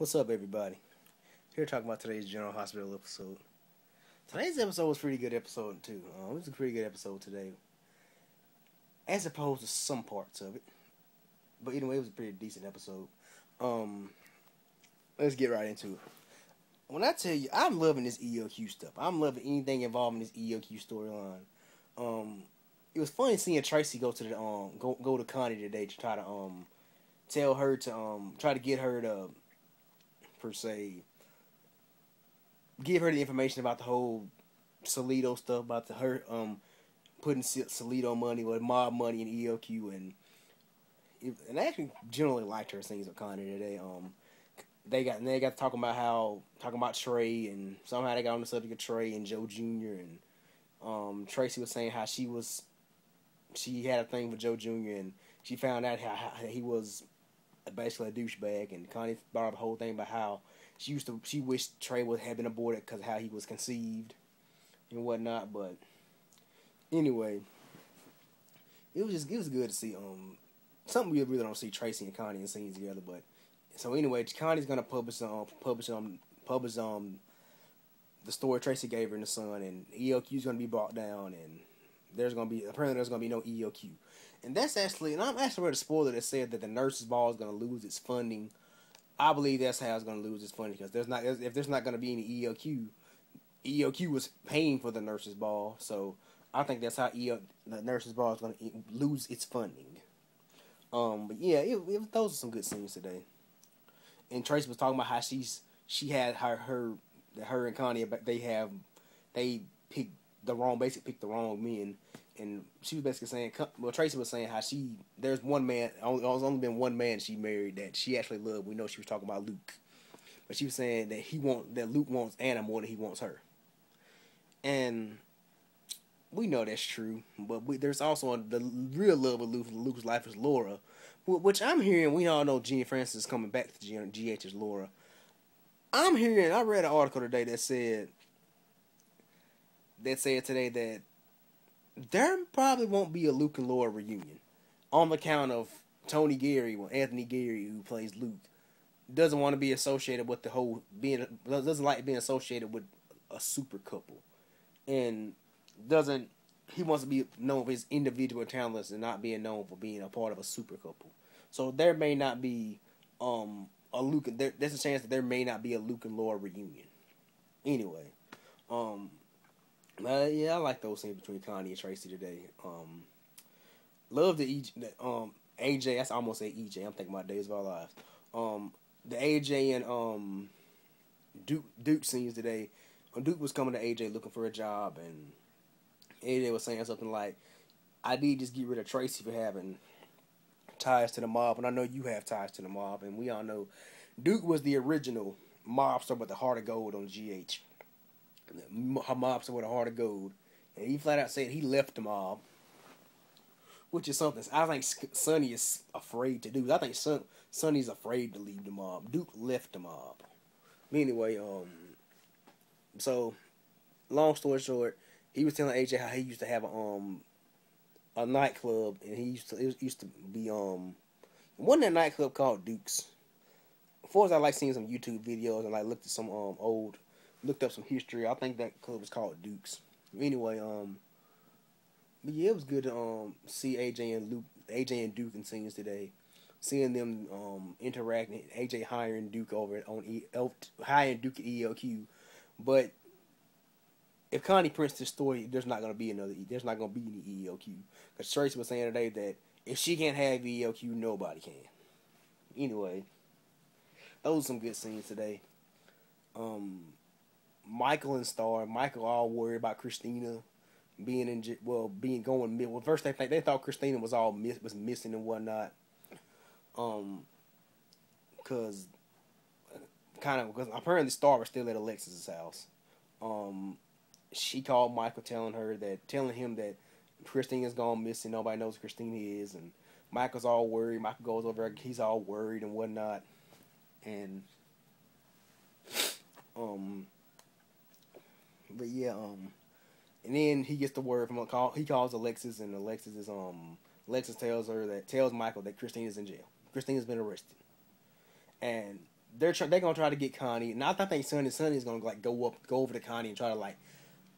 What's up, everybody? Here talking about today's General Hospital episode. Today's episode was a pretty good episode too. It was a pretty good episode today, as opposed to some parts of it. But anyway, it was a pretty decent episode. Um, let's get right into it. When I tell you, I'm loving this EOQ stuff. I'm loving anything involving this EOQ storyline. It was funny seeing Tracy go to the go to Connie today to try to tell her to try to get her to per se give her the information about the whole Salido stuff, about her putting Salido money or mob money in EOQ, and I actually generally liked her scenes with Connie today. They got talking about Trey, and somehow they got on the subject of Trey and Joe Jr. and Tracy was saying how she had a thing for Joe Jr. and she found out how he was basically a douchebag, and Connie brought up the whole thing about how she wished Trey had been aborted because of how he was conceived and whatnot. But anyway, it was good to see something we really don't see Tracy and Connie in scenes together. But so anyway, Connie's gonna publish the story Tracy gave her in the Sun, and EOQ's gonna be brought down, and there's gonna be no EOQ. And that's actually, and I'm actually read a spoiler that said that the nurses' ball is going to lose its funding. I believe that's how it's going to lose its funding, because if there's not going to be any EOQ was paying for the nurses' ball, so I think that's how the nurses' ball is going to lose its funding. But yeah, those are some good scenes today. And Tracy was talking about how she had her and Connie, they picked the wrong men. And she was basically saying, well, Tracy was saying how there's one man, only been one man she married that she actually loved. We know she was talking about Luke. But she was saying that Luke wants Anna more than he wants her. And we know that's true. But there's also the real love of Luke's life is Laura. Which I'm hearing, we all know Gene Francis is coming back to GH as Laura. I read an article today that said today that there probably won't be a Luke and Laura reunion on account of Anthony Gary, who plays Luke, doesn't want to be associated with the whole doesn't like being associated with a super couple, and he wants to be known for his individual talents and not being known for being a part of a super couple. So there may not be a Luke. There's a chance that there may not be a Luke and Laura reunion. Anyway, yeah, I like those scenes between Connie and Tracy today. Love the AJ. I almost say EJ. I'm thinking about Days of Our Lives. The AJ and Duke scenes today. When Duke was coming to AJ looking for a job, and AJ was saying something like, "I need to just get rid of Tracy for having ties to the mob, and I know you have ties to the mob, and we all know Duke was the original mobster with the heart of gold on GH." Her mobster with a heart of gold, and he flat out said he left the mob, which is something I think Sonny is afraid to do. I think Sonny's afraid to leave the mob. Duke left the mob. Anyway, so long story short, he was telling AJ how he used to have a nightclub, and it used to be wasn't that nightclub called Duke's. Before I like seeing some YouTube videos and like looked at some looked up some history. I think that club was called Duke's. Anyway, but yeah, it was good to see AJ and Duke in scenes today. Seeing them interacting, AJ hiring Duke hiring Duke at EOQ. But if Connie prints this story, there's not gonna be any EOQ. Because Tracy was saying today that if she can't have EOQ, nobody can. Anyway, those are some good scenes today. Michael and Star. Michael all worried about Christina going. Well, first they thought Christina was missing and whatnot. Because apparently Star was still at Alexis's house. She called Michael, telling him that Christina's gone missing. Nobody knows who Christina is, and Michael's all worried. Michael goes over there. He's all worried and whatnot, and but yeah, and then he gets the word from he calls Alexis, and Alexis tells Michael that Christina's in jail. Christina's been arrested, and they're gonna try to get Connie, and I think Sonny is gonna like go over to Connie and try to like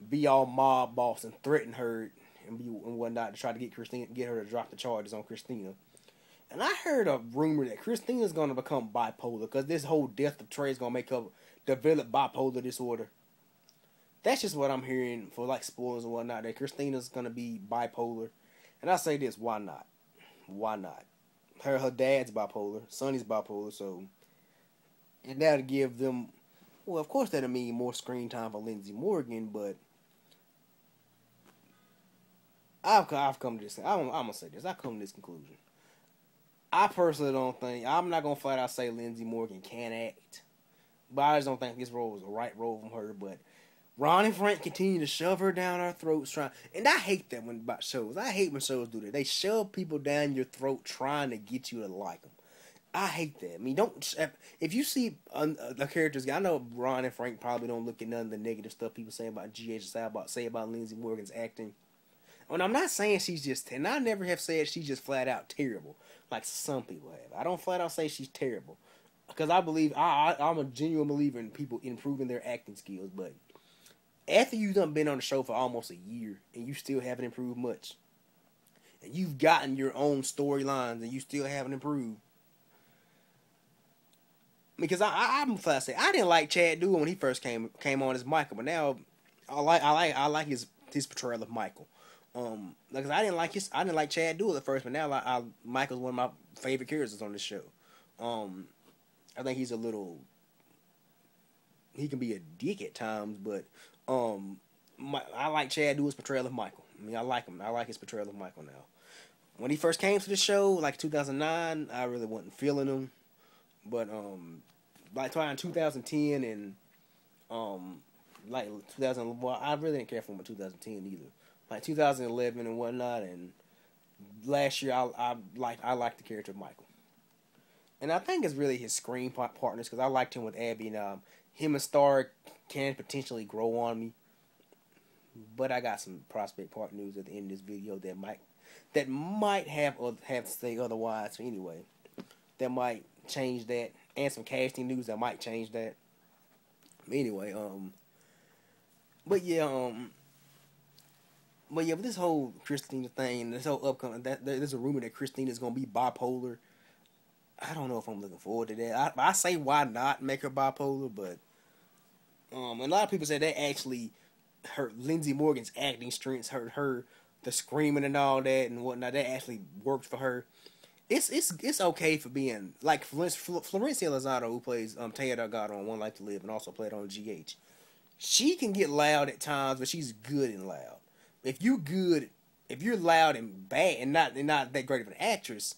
be all mob boss and threaten her and whatnot to try to get her to drop the charges on Christina. And I heard a rumor that Christina's gonna become bipolar because this whole death of Trey is gonna make her develop bipolar disorder. That's just what I'm hearing for like spoilers and whatnot. That Christina's gonna be bipolar, and I say this: why not? Why not? Her dad's bipolar, Sonny's bipolar, so and that'll give them. Well, of course that'll mean more screen time for Lindsay Morgan, but I've come to this. I'm gonna say this. I come to this conclusion. I personally don't think I'm not gonna flat out say Lindsay Morgan can act, but I just don't think this role was the right role from her. But Ron and Frank continue to shove her down our throats, and I hate that when about shows. I hate when shows do that. They shove people down your throat trying to get you to like them. I hate that. I mean, don't if you see the characters. I know Ron and Frank probably don't look at none of the negative stuff people say about GH say about Lindsay Morgan's acting. And I'm not saying she's just, and I never have said she's just flat out terrible, like some people have. I don't flat out say she's terrible, because I believe I'm a genuine believer in people improving their acting skills. But after you've done been on the show for almost a year and you still haven't improved much, and you've gotten your own storylines and you still haven't improved, because I'm flat out say I didn't like Chad Duell when he first came on as Michael, but now I like his portrayal of Michael. Because I didn't like Chad Duell at first, but now Michael's one of my favorite characters on this show. I think he can be a dick at times, but I like Chad Duell's portrayal of Michael. I mean, I like him. I like his portrayal of Michael now. When he first came to the show, like 2009, I really wasn't feeling him, but like in 2010 and like 2000, well, I really didn't care for him in 2010 either. Like 2011 and whatnot, and last year I liked the character of Michael, and I think it's really his screen partners, because I liked him with Abby, and him and Star can potentially grow on me, but I got some prospect part news at the end of this video that might have to say otherwise. So anyway, that might change that, and some casting news that might change that. Anyway, but with this whole Christina thing, this whole upcoming, there's a rumor that Christina's gonna be bipolar. I don't know if I'm looking forward to that. I say why not make her bipolar, but and a lot of people say that actually hurt Lindsay Morgan's acting strengths, hurt her, the screaming and all that and whatnot. That actually worked for her. It's okay for being like Florencia Lozano, who plays Taya Delgado on One Life to Live and also played on GH. She can get loud at times, but she's good and loud. If you're loud and bad and not that great of an actress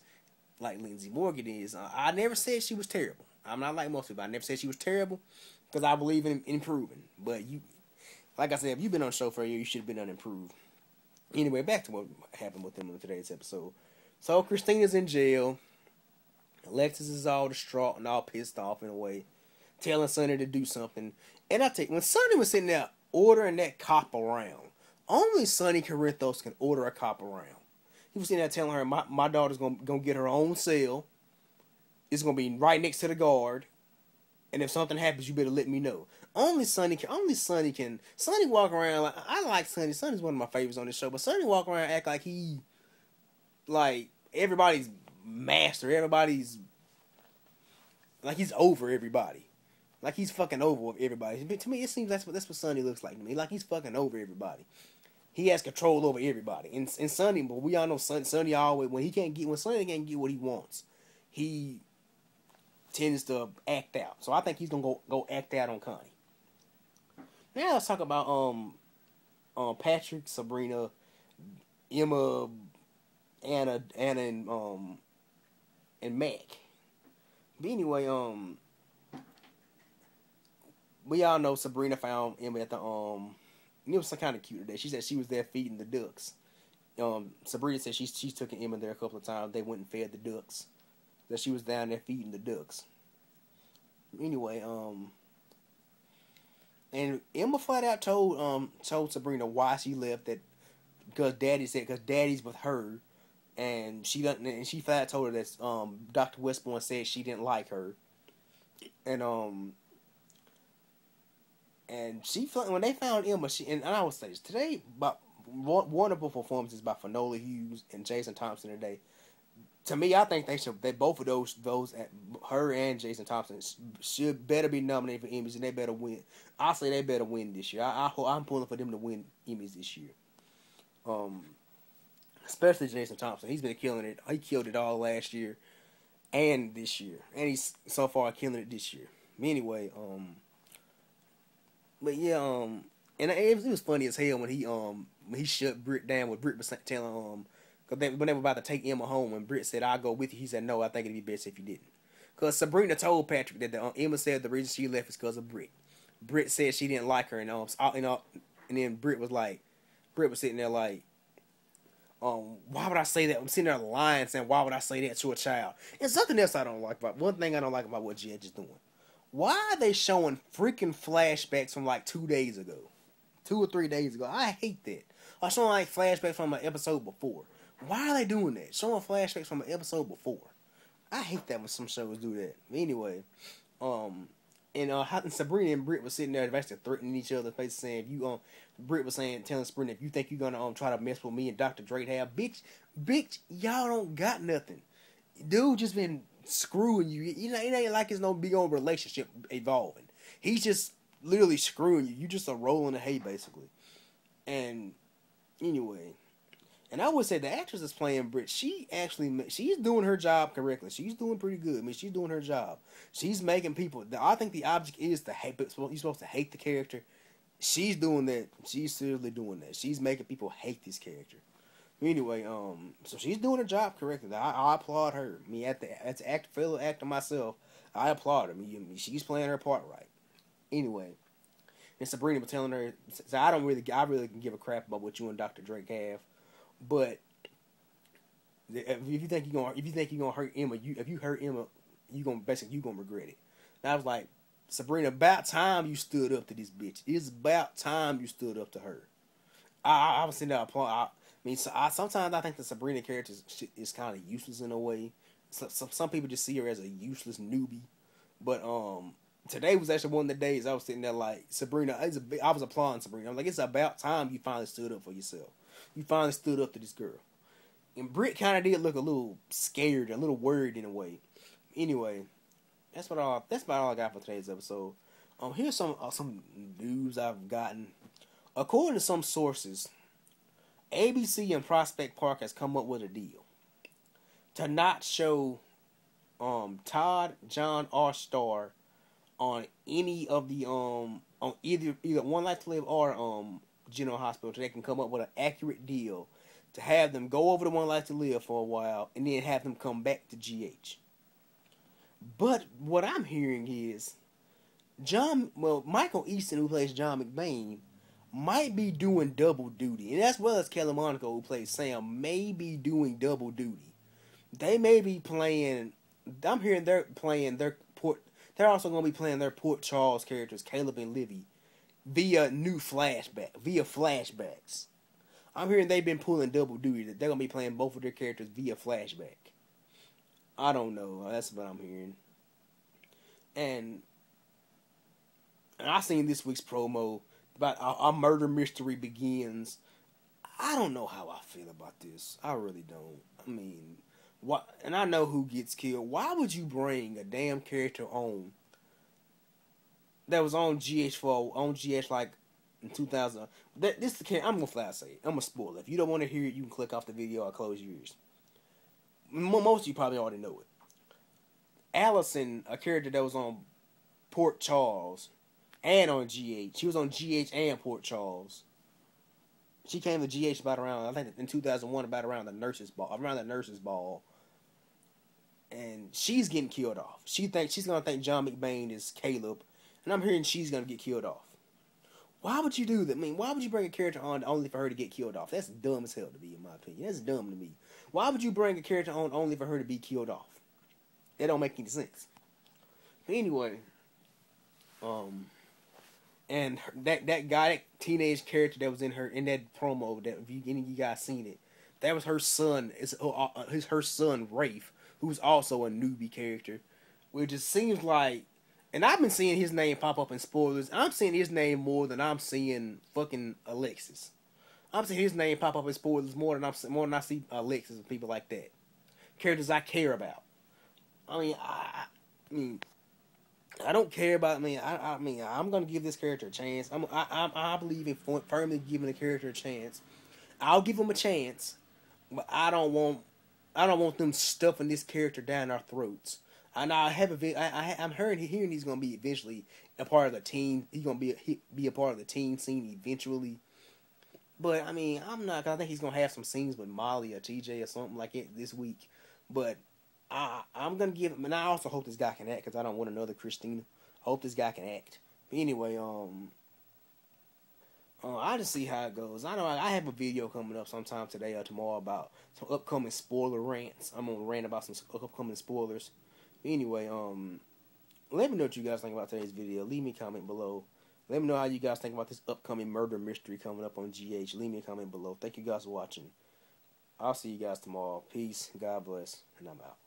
like Lindsay Morgan is, I never said she was terrible. I'm not like most people. I never said she was terrible, because I believe in improving. But like I said, if you've been on the show for a year, you should have been unimproved. Anyway, back to what happened with them in today's episode. So Christina's in jail. Alexis is all distraught and all pissed off in a way, telling Sonny to do something. And when Sonny was sitting there ordering that cop around, only Sonny Corinthos can order a cop around. He was sitting there telling her, my daughter's gonna get her own cell. It's gonna be right next to the guard, and if something happens, you better let me know. Sonny walk around like, I like Sonny. Sonny's one of my favorites on this show, but Sonny walk around and act like he, like, everybody's master. Everybody's, like, he's over everybody. Like, he's fucking over with everybody. To me, it seems that's what Sonny looks like to me. Like, he's fucking over everybody. He has control over everybody. And Sonny, but we all know Sonny always, when Sonny can't get what he wants, he tends to act out. So I think he's gonna go act out on Connie. Now let's talk about Patrick, Sabrina, Emma, Anna, and Mac. But anyway, we all know Sabrina found Emma at the it was kind of cute today. She said she was there feeding the ducks. Sabrina said she's taken Emma there a couple of times. They went and fed the ducks. That she was down there feeding the ducks. Anyway, and Emma flat out told Sabrina why she left, that because Daddy's with her, and she flat out told her that Dr. Westbourne said she didn't like her. and she when they found Emma, and I would say this, today, but wonderful performances by Finola Hughes and Jason Thompson today. To me, I think they both of those her and Jason Thompson should better be nominated for Emmys, and they better win. I say they better win this year. I'm pulling for them to win Emmys this year. Especially Jason Thompson. He's been killing it. He killed it all last year and this year, and he's so far killing it this year. Anyway, but yeah, and it was funny as hell when he shut Britt down with Britt telling cause when they were about to take Emma home, and Britt said, "I'll go with you," he said, "No, I think it'd be best if you didn't." Cause Sabrina told Patrick that Emma said the reason she left is because of Britt. Britt said she didn't like her, and and then Britt was sitting there like, why would I say that? I'm sitting there lying, saying, why would I say that to a child? And something else I don't like about one thing I don't like about what Judge is doing. Why are they showing freaking flashbacks from like 2 days ago, 2 or 3 days ago? I hate that. Or showing like flashbacks from an episode before. Why are they doing that? Showing flashbacks from an episode before. I hate that when some shows do that. Anyway, and Sabrina and Britt was sitting there basically threatening each other, face saying, "If Britt was telling Sabrina, if you think you're gonna try to mess with me and Dr. Dre have, bitch, y'all don't got nothing. Dude just been screwing you. You know, it ain't like it's no big old relationship evolving. He's just literally screwing you. You just a roll in the hay, basically." And anyway, and I would say the actress that's playing Britt, she's doing her job correctly. She's doing pretty good. I mean, she's doing her job. She's making people. I think the object is to hate. You're supposed to hate the character. She's doing that. She's seriously doing that. She's making people hate this character. Anyway, so she's doing her job correctly. I applaud her. I mean, as an fellow actor myself, I applaud her. I mean, she's playing her part right. Anyway, and Sabrina was telling her, so I really can give a crap about what you and Dr. Drake have, but if you think you're gonna hurt Emma, if you hurt Emma, you're gonna regret it. And I was like, Sabrina, about time you stood up to this bitch. It's about time you stood up to her. I was sitting there applauding. Sometimes I think the Sabrina character is kind of useless in a way. Some people just see her as a useless newbie. But today was actually one of the days I was sitting there like, Sabrina, I was applauding Sabrina. I'm like, it's about time you finally stood up for yourself. You finally stood up to this girl. And Britt kind of did look a little scared, a little worried in a way. Anyway, that's about all I got for today's episode. Here's some news I've gotten. According to some sources, ABC and Prospect Park has come up with a deal to not show Todd John R. Star on any of the on either One Life to Live or General Hospital, so they can come up with an accurate deal to have them go over to One Life to Live for a while and then have them come back to GH. But what I'm hearing is Michael Easton, who plays John McBain, might be doing double duty, and as well as Kelly Monaco, who plays Sam, may be doing double duty. They may be playing. I'm hearing they're playing their Port. They're also going to be playing their Port Charles characters, Caleb and Livy, via flashbacks. I'm hearing they've been pulling double duty. That they're going to be playing both of their characters via flashback. I don't know. That's what I'm hearing. And I seen this week's promo about A Murder Mystery Begins. I don't know how I feel about this. I really don't. I mean, what? And I know who gets killed. Why would you bring a damn character on that was on GH like in 2000? This the character. I'm gonna flat say it. I'm gonna spoil it. If you don't want to hear it, you can click off the video or close your ears. Most of you probably already know it. Allison, a character that was on Port Charles and on GH. She was on GH and Port Charles. She came to GH about around, I think in 2001, about around the nurses' ball. And she's getting killed off. She's going to think John McBain is Caleb. And I'm hearing she's going to get killed off. Why would you do that? I mean, why would you bring a character on only for her to get killed off? That's dumb as hell to me, in my opinion. That's dumb to me. Why would you bring a character on only for her to be killed off? That don't make any sense. But anyway, and that guy, that teenage character that was in that promo, that if any of you guys seen it, that was her son. It's her son Rafe, who's also a newbie character. Which just seems like And I've been seeing his name pop up in spoilers. I'm seeing his name more than I'm seeing fucking Alexis. I'm seeing his name pop up in spoilers more than I see Alexis and people like that. Characters I care about. I mean, I don't care about. I mean, I'm gonna give this character a chance. I believe in firmly giving a character a chance. I'll give him a chance, but I don't want them stuffing this character down our throats. And I'm hearing he's gonna be eventually a part of the team. He's gonna be a part of the team scene eventually. But I mean, I'm not. I think he's gonna have some scenes with Molly or TJ or something like it this week. But I'm gonna give him, and I also hope this guy can act because I don't want another Christina. I hope this guy can act. But anyway, I just see how it goes. I know I have a video coming up sometime today or tomorrow about some upcoming spoiler rants. I'm gonna rant about some upcoming spoilers. But anyway, let me know what you guys think about today's video. Leave me a comment below. Let me know how you guys think about this upcoming murder mystery coming up on GH. Leave me a comment below. Thank you guys for watching. I'll see you guys tomorrow. Peace. God bless. And I'm out.